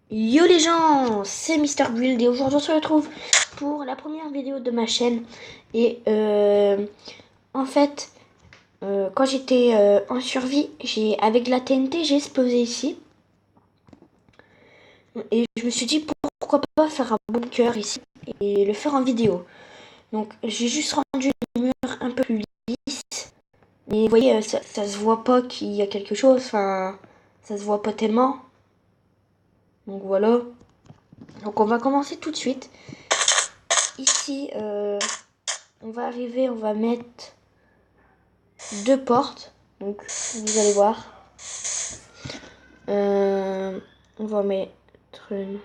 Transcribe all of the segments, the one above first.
Yo les gens, c'est Mister Build et aujourd'hui on se retrouve pour la première vidéo de ma chaîne. Et en fait, quand j'étais en survie, avec la TNT, j'ai explosé ici. Et je me suis dit pourquoi pas faire un bunker ici et le faire en vidéo. Donc j'ai juste rendu le mur un peu plus lisse. Mais vous voyez, ça se voit pas qu'il y a quelque chose, enfin, ça se voit pas tellement. Donc voilà. Donc on va commencer tout de suite. Ici, on va arriver, on va mettre deux portes. Donc, vous allez voir. On va mettre une...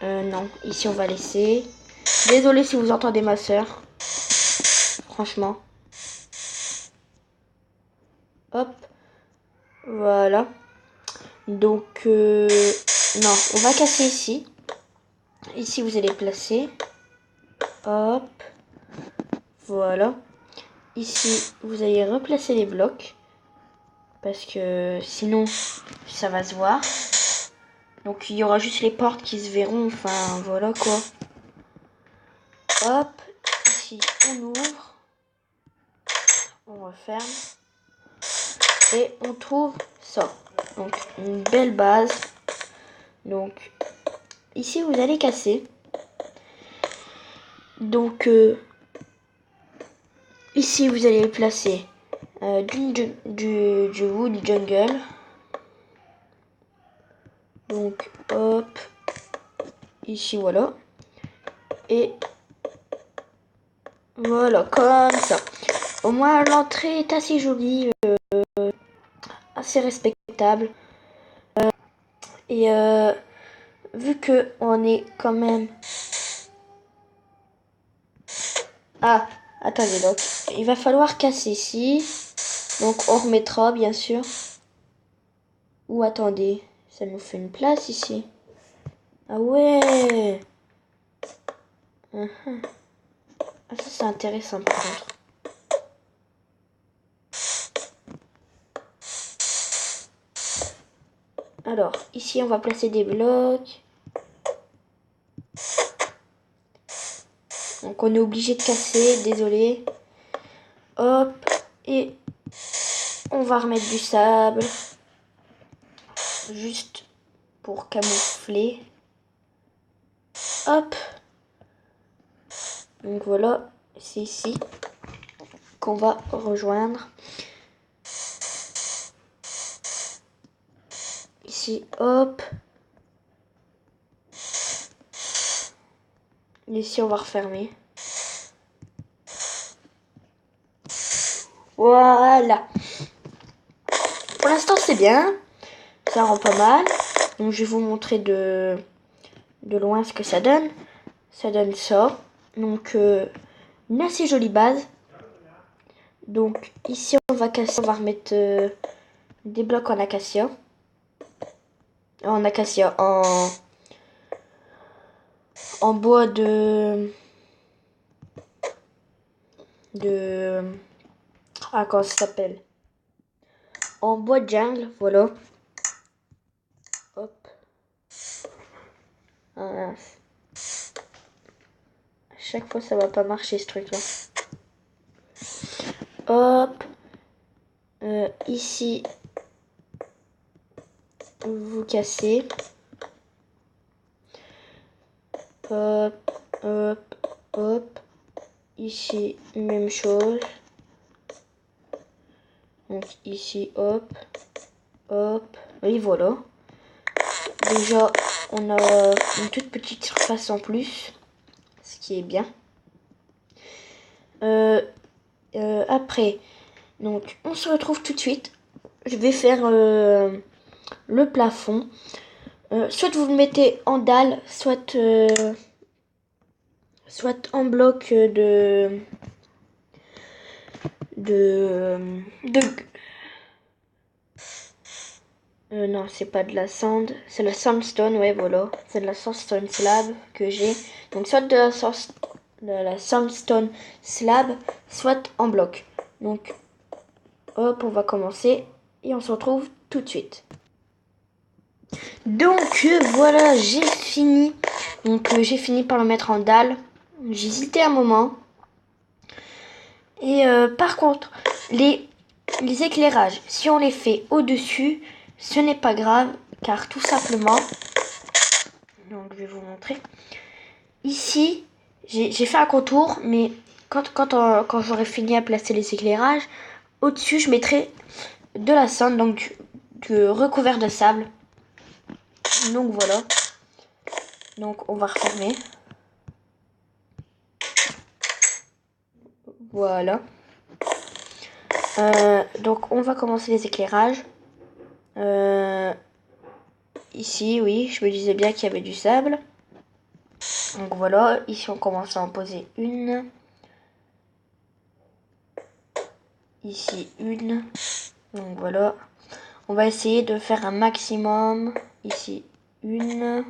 non, ici on va laisser. Désolé si vous entendez ma soeur. Franchement. Hop. Voilà. Donc, non, on va casser ici. Ici, vous allez placer. Hop. Voilà. Ici, vous allez replacer les blocs. Parce que sinon, ça va se voir. Donc il y aura juste les portes qui se verront, enfin voilà quoi. Hop, ici on ouvre, on referme et on trouve ça. Donc une belle base. Donc ici vous allez casser. Donc ici vous allez placer du wood jungle. Donc hop, ici voilà. Et voilà, comme ça. Au moins l'entrée est assez jolie, assez respectable. Et vu que on est quand même... Ah, attendez donc. Il va falloir casser ici. Donc on remettra bien sûr. Ou attendez, ça nous fait une place ici. Ah ouais. Ah ça c'est intéressant par contre. Alors, ici on va placer des blocs. Donc on est obligé de casser, désolé. Hop, et on va remettre du sable. Juste pour camoufler. Hop. Donc voilà, c'est ici qu'on va rejoindre. Ici, hop. Ici, on va refermer. Voilà. Pour l'instant, c'est bien. Ça rend pas mal. Donc, je vais vous montrer de loin ce que ça donne. Ça donne ça. Donc, une assez jolie base. Donc, ici, on va casser. On va remettre des blocs en acacia. En acacia. En bois ah, comment ça s'appelle? En bois de jungle, voilà. Hop. Ah, à chaque fois, ça va pas marcher ce truc-là. Hop. Ici, vous cassez. Hop, hop, hop. Ici, même chose. Donc ici, hop, hop. Et voilà. Déjà, on a une toute petite surface en plus, ce qui est bien. Après, donc on se retrouve tout de suite. Je vais faire le plafond. Soit vous le mettez en dalle, soit en bloc de non, c'est pas de la sand, c'est la sandstone, ouais, voilà. C'est de la sandstone slab que j'ai. Donc, soit de la sandstone slab, soit en bloc. Donc, hop, on va commencer et on se retrouve tout de suite. Donc voilà, j'ai fini. Donc j'ai fini par le mettre en dalle. J'hésitais un moment. Et par contre, les éclairages, si on les fait au-dessus, ce n'est pas grave, car tout simplement, donc je vais vous montrer. Ici, j'ai fait un contour, mais quand j'aurai fini à placer les éclairages, au-dessus, je mettrai de la cendre, donc du recouvert de sable. Donc voilà. Donc on va refermer. Voilà. Donc on va commencer les éclairages. Ici, oui, je me disais bien qu'il y avait du sable. Donc voilà, ici on commence à en poser une. Ici une. Donc voilà. On va essayer de faire un maximum. Ici une.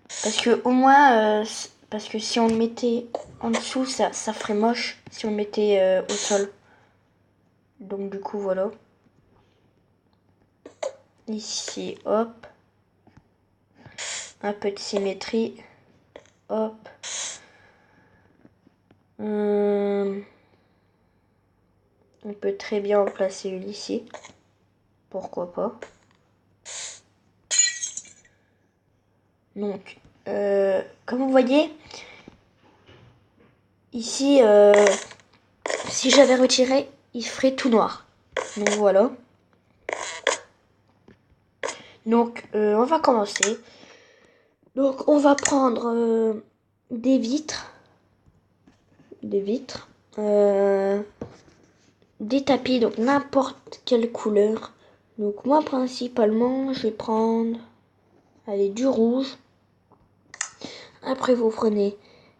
Parce que au moins, parce que si on le mettait en dessous, ça ferait moche si on le mettait au sol. Donc du coup voilà. Ici, hop. Un peu de symétrie. Hop. On peut très bien en placer une ici. Pourquoi pas. Donc, comme vous voyez, ici, si j'avais retiré, il ferait tout noir. Donc voilà. Donc, on va commencer. Donc, on va prendre des vitres. Des tapis, donc n'importe quelle couleur. Donc moi principalement je vais prendre, allez, du rouge. Après vous prenez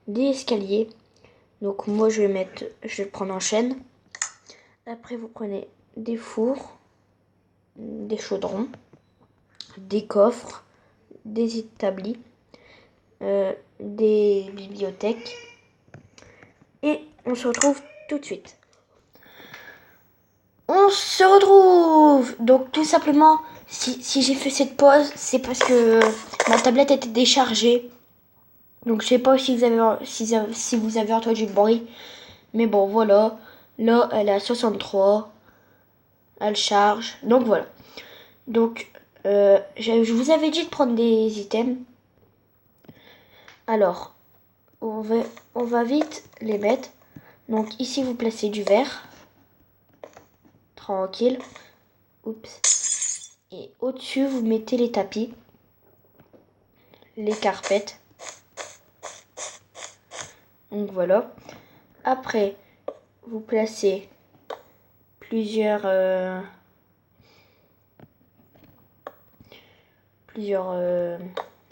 des escaliers. Donc moi je vais le prendre en chaîne. Après vous prenez des fours, des chaudrons, des coffres, des établis, des bibliothèques. Et on se retrouve tout de suite. On se retrouve. Donc tout simplement, si j'ai fait cette pause, c'est parce que ma tablette était déchargée. Donc je sais pas si vous avez entendu le bruit. Mais bon voilà. Là elle est à 63. Elle charge. Donc voilà. Donc je vous avais dit de prendre des items. Alors, on va vite les mettre. Donc ici vous placez du verre. Tranquille. Oups. Et au-dessus vous mettez les tapis. Les carpettes. Donc voilà. Après, vous placez plusieurs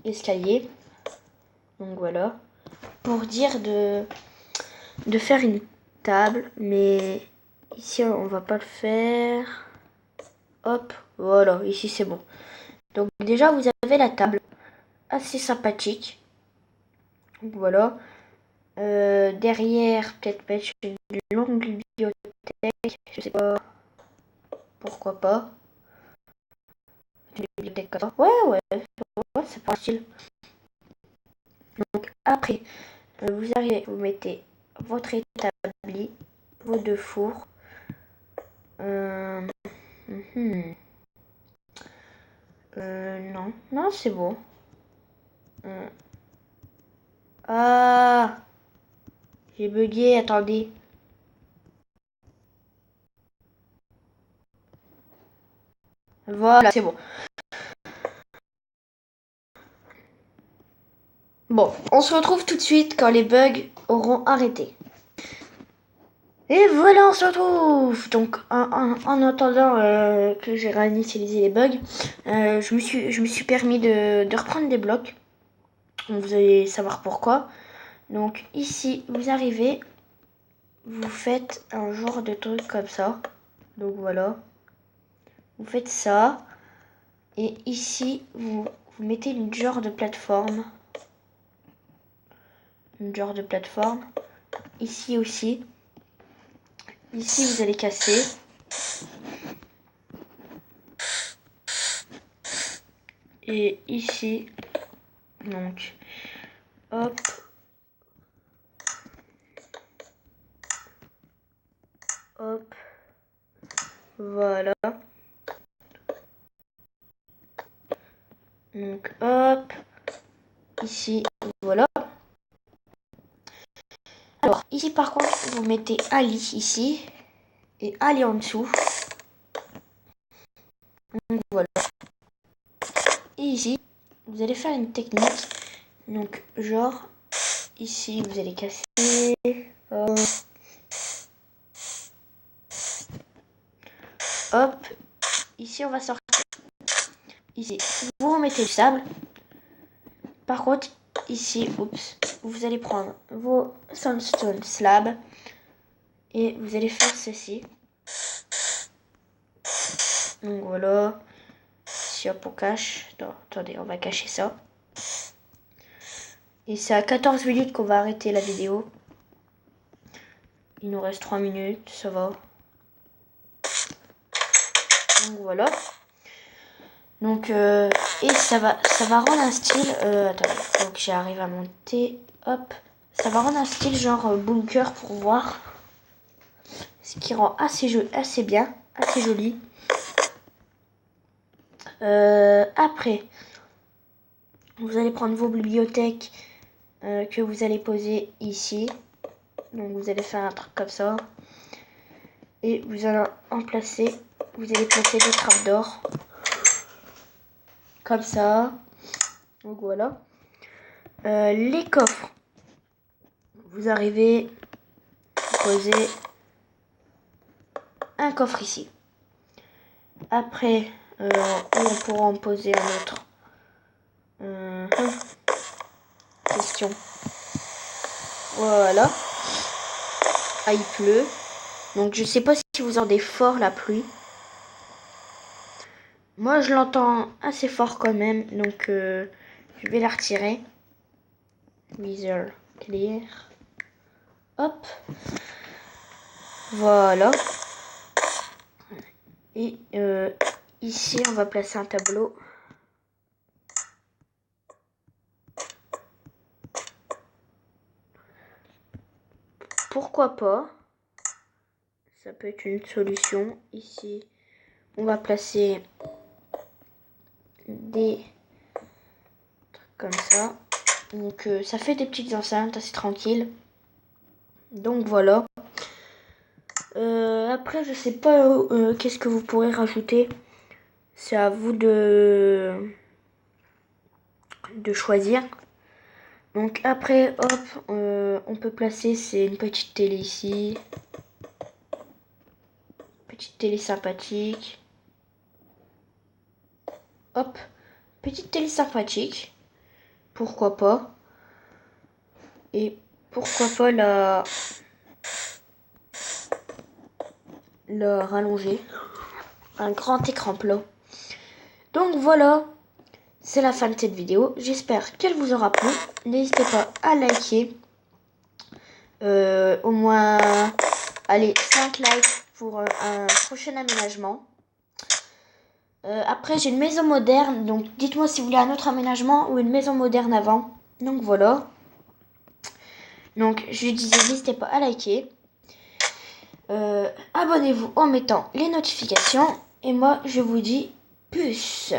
escaliers. Donc voilà. Pour dire de faire une table, mais ici on va pas le faire. Hop, voilà, ici c'est bon. Donc déjà vous avez la table, assez sympathique. Donc voilà. Derrière, peut-être mettre une longue bibliothèque, je sais pas, pourquoi pas. Une bibliothèque comme ça. Ouais, c'est pas facile. Donc après, vous arrivez, vous mettez votre établi, vos deux fours. Non, non, c'est bon. Ah, j'ai bugué, attendez. Voilà, c'est bon. Bon, on se retrouve tout de suite quand les bugs auront arrêté. Et voilà, on se retrouve. Donc, en attendant que j'ai réinitialisé les bugs, je me suis permis de reprendre des blocs. Vous allez savoir pourquoi. Donc, ici, vous arrivez, vous faites un genre de truc comme ça. Donc, voilà. Vous faites ça. Et ici, vous mettez une genre de plateforme. Une genre de plateforme. Ici aussi. Ici, vous allez casser. Et ici, donc, hop. Hop. Voilà. Donc, hop. Ici, voilà. Alors, ici, par contre, vous mettez Ali ici. Et Ali en dessous. Donc, voilà. Et ici, vous allez faire une technique. Donc, genre, ici, vous allez casser. Hop. Ici, on va sortir. Ici, vous remettez le sable. Par contre, ici, oups, vous allez prendre vos sandstone slabs. Et vous allez faire ceci. Donc voilà. Si hop, on cache. Attendez, on va cacher ça. Et c'est à 14 minutes qu'on va arrêter la vidéo. Il nous reste 3 minutes, ça va. Donc voilà. Donc et ça va rendre un style. Attendez, donc j'arrive à monter. Hop. Ça va rendre un style genre bunker pour voir. Ce qui rend assez bien, assez joli. Après, vous allez prendre vos bibliothèques que vous allez poser ici. Donc vous allez faire un truc comme ça. Et vous allez vous allez placer des trappes d'or. Comme ça. Donc voilà. Les coffres. Vous arrivez à poser un coffre ici. Après, on pourra en poser un autre. Question. Voilà. Ah, il pleut. Donc je sais pas si vous entendez fort la pluie. Moi je l'entends assez fort quand même. Donc je vais la retirer. Weather clear. Hop. Voilà. Et ici on va placer un tableau. Pourquoi pas? Ça peut être une solution. Ici, on va placer des trucs comme ça. Donc, ça fait des petites enceintes assez tranquilles. Donc, voilà. Après, je sais pas qu'est-ce que vous pourrez rajouter. C'est à vous de choisir. Donc, après, hop, on peut placer, c'est une petite télé ici. Petite télé sympathique. Hop, petite télé sympathique. Pourquoi pas. Et pourquoi pas la rallonger. Un grand écran plat. Donc voilà, c'est la fin de cette vidéo. J'espère qu'elle vous aura plu. N'hésitez pas à liker. Au moins, allez, 5 likes pour un prochain aménagement. Après, j'ai une maison moderne. Donc, dites-moi si vous voulez un autre aménagement ou une maison moderne avant. Donc, voilà. Donc, je disais, n'hésitez pas à liker. Abonnez-vous en mettant les notifications. Et moi, je vous dis puce.